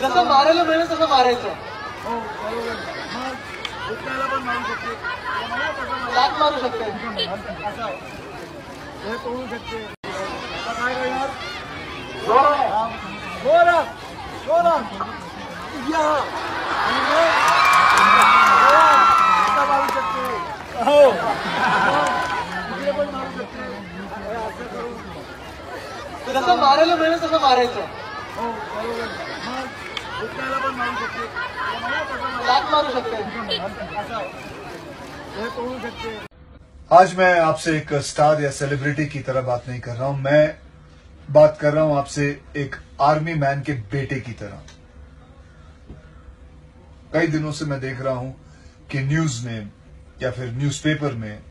जसं मारायला मिळेल तसं मारायचं. लात मारू शकते. जसं मारायला मिळेल तसं मारायचं. लात मारू शकते. आज मैं आपसे एक स्टार या सेलिब्रिटी की तरह बात नहीं कर रहा हूं. मैं बात कर रहा हूं आपसे एक आर्मी मैन के बेटे की तरह. कई दिनों से मैं देख रहा हूं कि न्यूज में या फिर न्यूज़पेपर में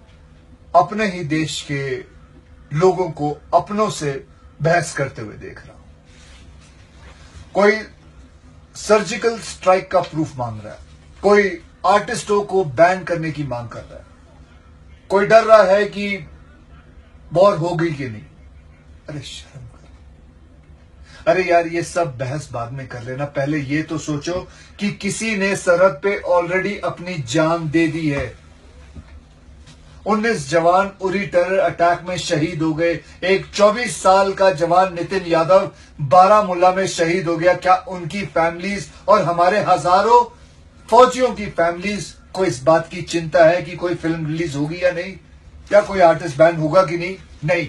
अपने ही देश के लोगों को अपनों से बहस करते हुए देख रहा हूं. कोई सर्जिकल स्ट्राइक का प्रूफ मांग रहा है, कोई आर्टिस्टों को बैन करने की मांग कर रहा है, कोई डर रहा है कि वॉर हो गई कि नहीं. अरे शर्म करो. अरे यार, ये सब बहस बाद में कर लेना. पहले ये तो सोचो कि किसी ने सरहद पे ऑलरेडी अपनी जान दे दी है. 19 जवान उरी टेरर अटैक में शहीद हो गए. एक 24 साल का जवान नितिन यादव बारामूला में शहीद हो गया. क्या उनकी फैमिलीज और हमारे हजारों फौजियों की फैमिलीज को इस बात की चिंता है कि कोई फिल्म रिलीज होगी या नहीं, या कोई आर्टिस्ट बैन होगा कि नहीं? नहीं.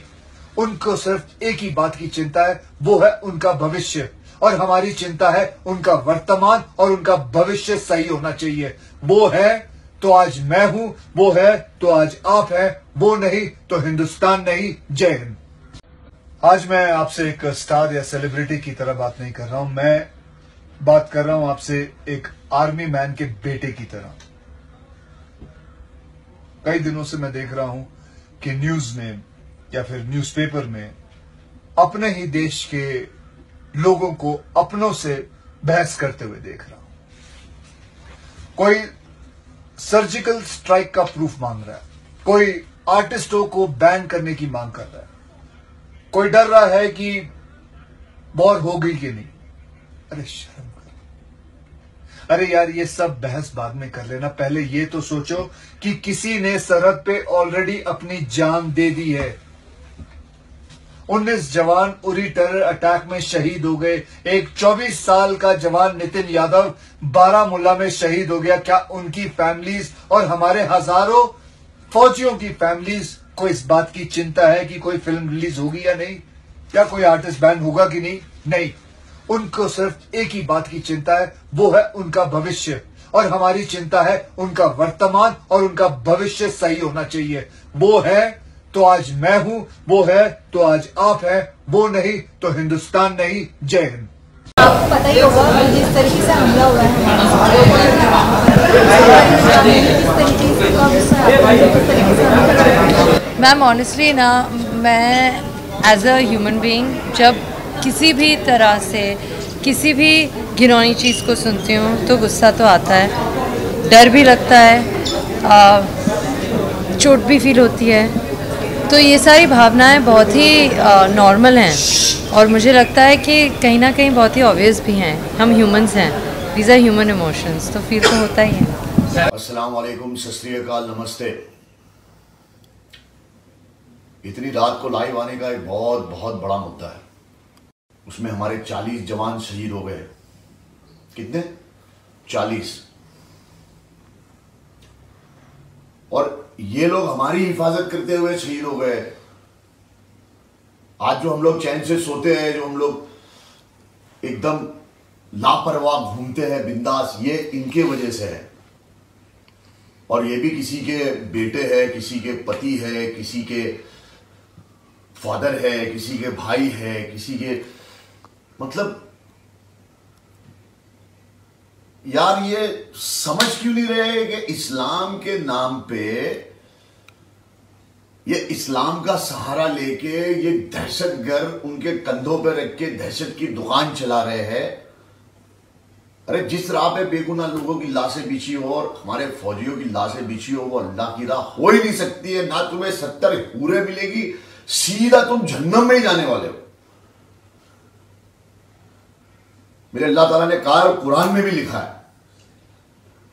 उनको सिर्फ एक ही बात की चिंता है, वो है उनका भविष्य. और हमारी चिंता है उनका वर्तमान, और उनका भविष्य सही होना चाहिए. वो है तो आज मैं हूं, वो है तो आज आप हैं, वो नहीं तो हिंदुस्तान नहीं. जय हिंद. आज मैं आपसे एक स्टार या सेलिब्रिटी की तरह बात नहीं कर रहा हूं. मैं बात कर रहा हूं आपसे एक आर्मी मैन के बेटे की तरह. कई दिनों से मैं देख रहा हूं कि न्यूज में या फिर न्यूज़पेपर में अपने ही देश के लोगों को अपनों से बहस करते हुए देख रहा हूं. कोई सर्जिकल स्ट्राइक का प्रूफ मांग रहा है, कोई आर्टिस्टों को बैन करने की मांग कर रहा है, कोई डर रहा है कि वॉर हो गई कि नहीं. अरे शर्म करो. अरे यार, ये सब बहस बाद में कर लेना. पहले ये तो सोचो कि किसी ने सरहद पे ऑलरेडी अपनी जान दे दी है. 19 जवान उरी टेरर अटैक में शहीद हो गए. एक 24 साल का जवान नितिन यादव बारामूला में शहीद हो गया. क्या उनकी फैमिलीज और हमारे हजारों फौजियों की फैमिलीज को इस बात की चिंता है कि कोई फिल्म रिलीज होगी या नहीं, या कोई आर्टिस्ट बैन होगा कि नहीं? नहीं. उनको सिर्फ एक ही बात की चिंता है, वो है उनका भविष्य. और हमारी चिंता है उनका वर्तमान, और उनका भविष्य सही होना चाहिए. वो है तो आज मैं हूं, वो है तो आज आप हैं, वो नहीं तो हिंदुस्तान नहीं. जय हिंद. आपको पता ही होगा कि जिस तरीके से हमला हुआ है मैम ऑनेस्टली ना, मैं एज अ ह्यूमन बीइंग जब किसी भी तरह से किसी भी घिनौनी चीज़ को सुनती हूँ तो गुस्सा तो आता है, डर भी लगता है, चोट भी फील होती है। तो ये सारी भावनाएं बहुत ही नॉर्मल हैं और मुझे लगता है कि कहीं ना कहीं बहुत ही ऑब्वियस भी हैं। हम ह्यूमंस हैं, दीज आर ह्यूमन इमोशंस, तो फील तो होता ही है। अस्सलाम वालेकुम, सत श्री अकाल, नमस्ते। इतनी रात को लाइव आने का एक बहुत बड़ा मुद्दा है। उसमें हमारे 40 जवान शहीद हो गए। कितने? 40। और ये लोग हमारी हिफाजत करते हुए शहीद हो गए। आज जो हम लोग चैन से सोते हैं, जो हम लोग एकदम लापरवाह घूमते हैं बिंदास, ये इनके वजह से है। और ये भी किसी के बेटे हैं, किसी के पति है, किसी के फादर है, किसी के भाई है, किसी के, मतलब यार ये समझ क्यों नहीं रहे कि इस्लाम के नाम पे, ये इस्लाम का सहारा लेके ये दहशतगर्द उनके कंधों पे रख के दहशत की दुकान चला रहे हैं। अरे जिस राह पे बेगुनाह लोगों की लाशें बिछी हो और हमारे फौजियों की लाशें बिछी हो, वो अल्लाह की राह हो ही नहीं सकती है। ना तुम्हें 70 हूरें मिलेगी, सीधा तुम जहन्नम में ही जाने वाले हो। मेरे अल्लाह ताला ने कहा और कुरान में भी लिखा है,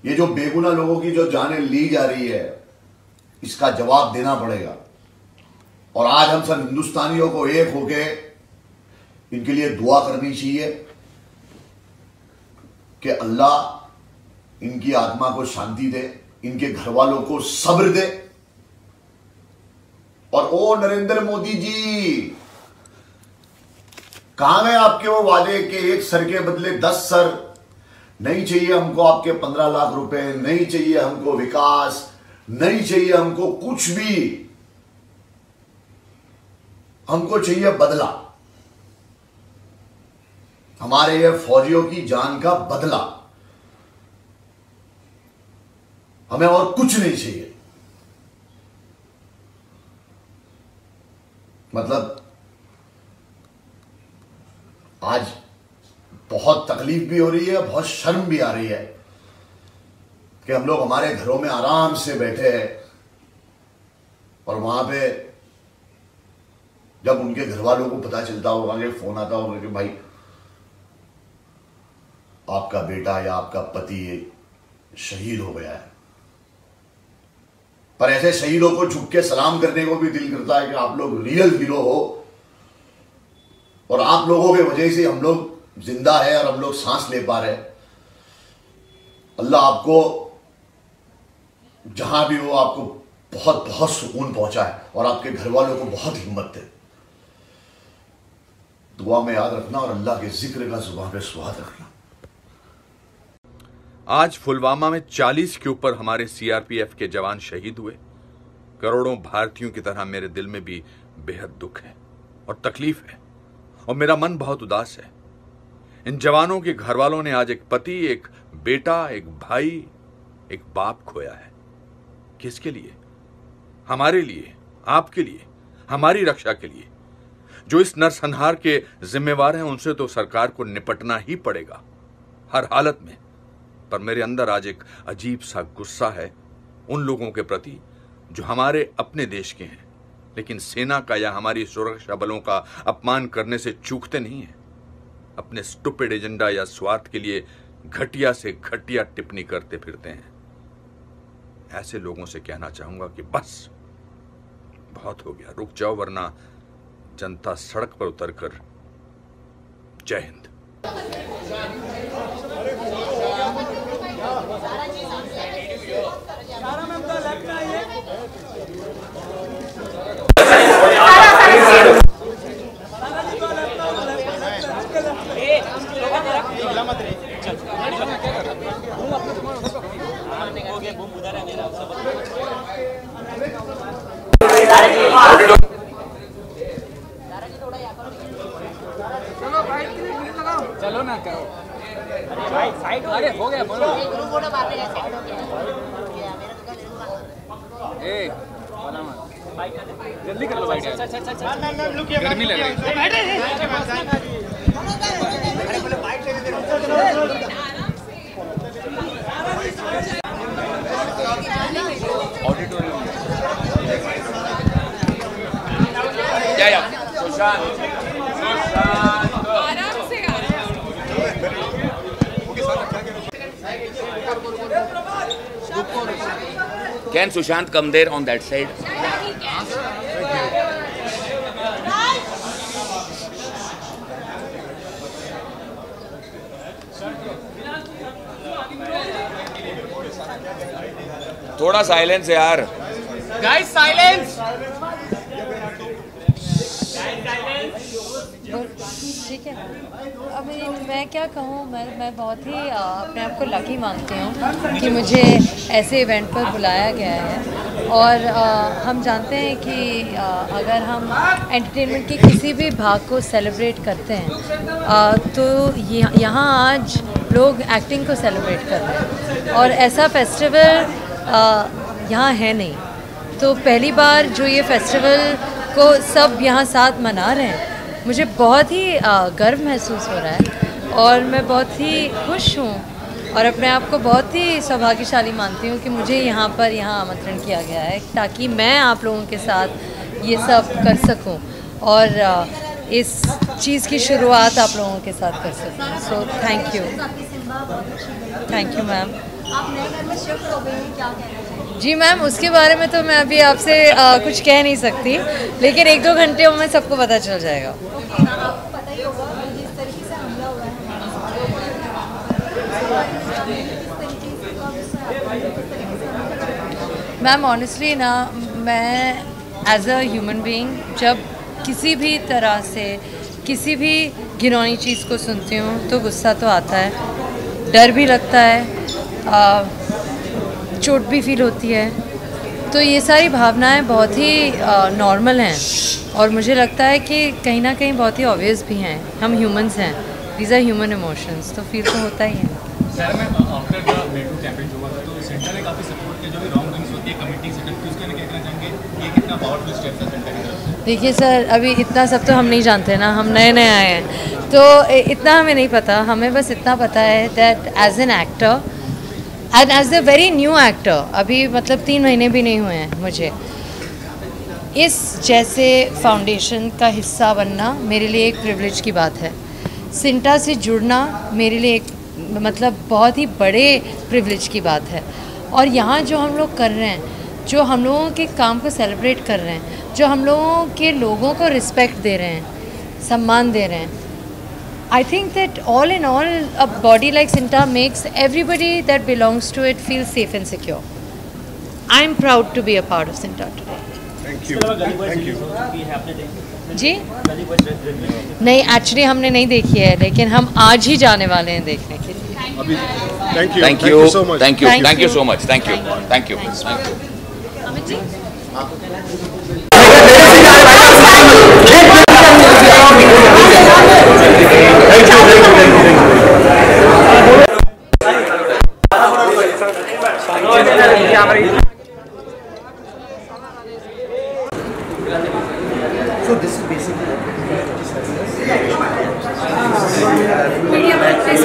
ये जो बेगुनाह लोगों की जो जानें ली जा रही है, इसका जवाब देना पड़ेगा। और आज हम सब हिंदुस्तानियों को एक होके इनके लिए दुआ करनी चाहिए कि अल्लाह इनकी आत्मा को शांति दे, इनके घर वालों को सब्र दे। और ओ नरेंद्र मोदी जी, कहां गए आपके वो वादे के एक सर के बदले 10 सर? नहीं चाहिए हमको आपके 15 लाख रुपए, नहीं चाहिए हमको विकास, नहीं चाहिए हमको कुछ भी, हमको चाहिए बदला। हमारे ये फौजियों की जान का बदला, हमें और कुछ नहीं चाहिए। मतलब आज बहुत तकलीफ भी हो रही है, बहुत शर्म भी आ रही है कि हम लोग हमारे घरों में आराम से बैठे हैं और वहां पे जब उनके घर वालों को पता चलता होगा कि फोन आता होगा कि भाई आपका बेटा या आपका पति शहीद हो गया है। पर ऐसे शहीदों को झुक के सलाम करने को भी दिल करता है कि आप लोग रियल हीरो हो और आप लोगों की वजह से हम लोग जिंदा है और हम लोग सांस ले पा रहे हैं। अल्लाह आपको जहां भी हो, आपको बहुत सुकून पहुंचाए और आपके घर वालों को बहुत हिम्मत दे। दुआ में याद रखना और अल्लाह के जिक्र का जुबान पे स्वाद रखना। आज पुलवामा में 40 के ऊपर हमारे सीआरपीएफ के जवान शहीद हुए। करोड़ों भारतीयों की तरह मेरे दिल में भी बेहद दुख है और तकलीफ है और मेरा मन बहुत उदास है। इन जवानों के घर वालों ने आज एक पति, एक बेटा, एक भाई, एक बाप खोया है। किसके लिए? हमारे लिए, आपके लिए, हमारी रक्षा के लिए। जो इस नरसंहार के जिम्मेवार हैं उनसे तो सरकार को निपटना ही पड़ेगा हर हालत में। पर मेरे अंदर आज एक अजीब सा गुस्सा है उन लोगों के प्रति जो हमारे अपने देश के हैं लेकिन सेना का या हमारी सुरक्षा बलों का अपमान करने से चूकते नहीं हैं। अपने स्टूपिड एजेंडा या स्वार्थ के लिए घटिया से घटिया टिप्पणी करते फिरते हैं। ऐसे लोगों से कहना चाहूंगा कि बस बहुत हो गया, रुक जाओ, वरना जनता सड़क पर उतरकर जय हिंद। चलो ना। जल्दी कर लो भाई, गर्मी लग रही है। Can Sushant come there on that side? थोड़ा साइलेंस यार। Guys silence. ठीक है, अभी मैं क्या कहूँ, मैं बहुत ही अपने आप को लकी मानती हूँ कि मुझे ऐसे इवेंट पर बुलाया गया है। और हम जानते हैं कि अगर हम एंटरटेनमेंट के किसी भी भाग को सेलिब्रेट करते हैं तो यहाँ आज लोग एक्टिंग को सेलिब्रेट कर रहे हैं और ऐसा फेस्टिवल यहाँ है नहीं। तो पहली बार जो ये फेस्टिवल को सब यहाँ साथ मना रहे हैं, मुझे बहुत ही गर्व महसूस हो रहा है और मैं बहुत ही खुश हूँ और अपने आप को बहुत ही सौभाग्यशाली मानती हूँ कि मुझे यहाँ आमंत्रण किया गया है ताकि मैं आप लोगों के साथ ये सब कर सकूँ और इस चीज़ की शुरुआत आप लोगों के साथ कर सकूँ। So thank you ma'am. आप नए घर में शिफ्ट हो गई हैं, क्या कहना चाहिए? जी मैम, उसके बारे में तो मैं अभी आपसे कुछ कह नहीं सकती, लेकिन 1-2 घंटे में सबको पता चल जाएगा। आपको पता ही होगा जिस तरीके से हमला हुआ है। मैम ऑनेस्टली ना, मैं एज अ ह्यूमन बीइंग जब किसी भी तरह से किसी भी घिनौनी चीज़ को सुनती हूँ तो गुस्सा तो आता है, डर भी लगता है, चोट भी फील होती है। तो ये सारी भावनाएं बहुत ही नॉर्मल हैं और मुझे लगता है कि कहीं ना कहीं बहुत ही ऑब्वियस भी हैं। हम ह्यूमंस हैं, दीज आर ह्यूमन इमोशंस, तो फील तो होता ही है। सर मैं आफ्टर द मेटू कैंपेन जो हुआ था तो सेंटर ने काफ़ी सपोर्ट किया, जो भी रॉन्ग थिंग्स होती है कमेटी सेटअप की, उसके लिए कहना चाहेंगे ये कितना पावरफुल स्टेप है सेंटर की तरफ से? देखिए सर, अभी इतना सब तो हम नहीं जानते ना, हम नए नए आए हैं तो इतना हमें नहीं पता। हमें बस इतना पता है that as an actor and as a very new actor, अभी मतलब 3 महीने भी नहीं हुए हैं मुझे, इस जैसे फाउंडेशन का हिस्सा बनना मेरे लिए एक प्रिविलेज की बात है। सिंटा से जुड़ना मेरे लिए एक मतलब बहुत ही बड़े प्रिविलेज की बात है। और यहाँ जो हम लोग कर रहे हैं, जो हम लोगों के काम को सेलिब्रेट कर रहे हैं, जो हम लोगों के लोगों को रिस्पेक्ट दे रहे हैं, सम्मान दे रहे हैं, I think that all in all, a body like Sinta makes everybody that belongs to it feel safe and secure. I'm proud to be a part of Sinta today. Thank you. Thank you. जी नहीं, actually हमने नहीं देखी है, लेकिन हम आज ही जाने वाले हैं देखने के लिए। Thank you. Thank you so much. Thank you. Thank you so much. Thank you. Thank you. Thank you. Amit ji, So this is basically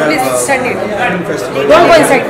please stand it. Don't go inside.